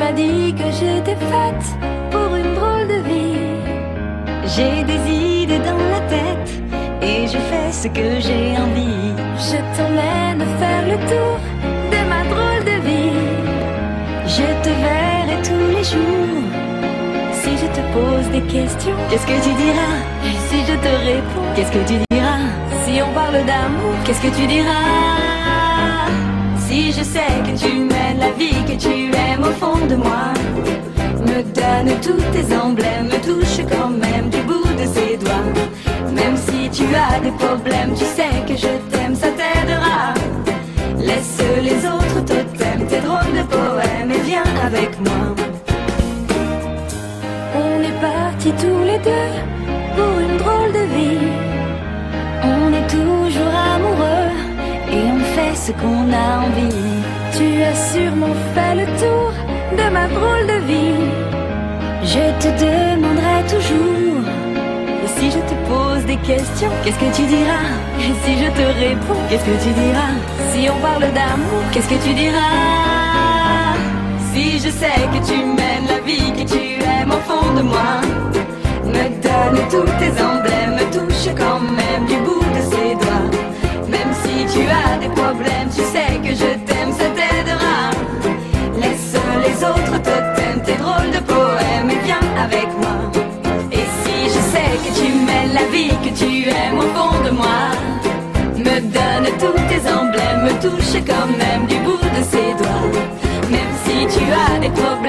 m'as dit que j'étais faite pour une drôle de vie. J'ai des idées dans la tête et je fais ce que j'ai envie. Je t'emmène faire le tour de ma drôle de vie. Je te verrai tous les jours. Si je te pose des questions, qu'est-ce que tu diras? Et si je te réponds, qu'est-ce que tu diras? Si on parle d'amour, qu'est-ce que tu diras? Si je sais que tu mènes la vie que tu aimes au fond de moi, me donne tous tes emblèmes, me touche quand même du bout de ses doigts. Même si tu as des problèmes, tu sais que je t'aime, ça t'aidera. Laisse les autres totems, tes drôles de poèmes et viens avec moi. On est partis tous les deux pour une drôle de vie. On est toujours amoureux et on fait ce qu'on a envie. Tu as sûrement fait le tour de ma drôle de vie. Je te demanderai toujours. Et si je te pose des questions, qu'est-ce que tu diras? Et si je te réponds, qu'est-ce que tu diras? Si on parle d'amour, qu'est-ce que tu diras? Si je sais que tu mènes la vie que tu aimes au fond de moi, me donne tous tes emblèmes, me touche quand même du bout de ses doigts. Même si tu as des problèmes, tu sais que je t'aime, ça t'aidera. Laisse les autres totems, tes drôles de poèmes et viens avec moi. Et si je sais que tu mènes la vie que tu aimes au fond de moi, me donne tous tes emblèmes, me touche quand même du bout de ses doigts. Même si tu as des problèmes,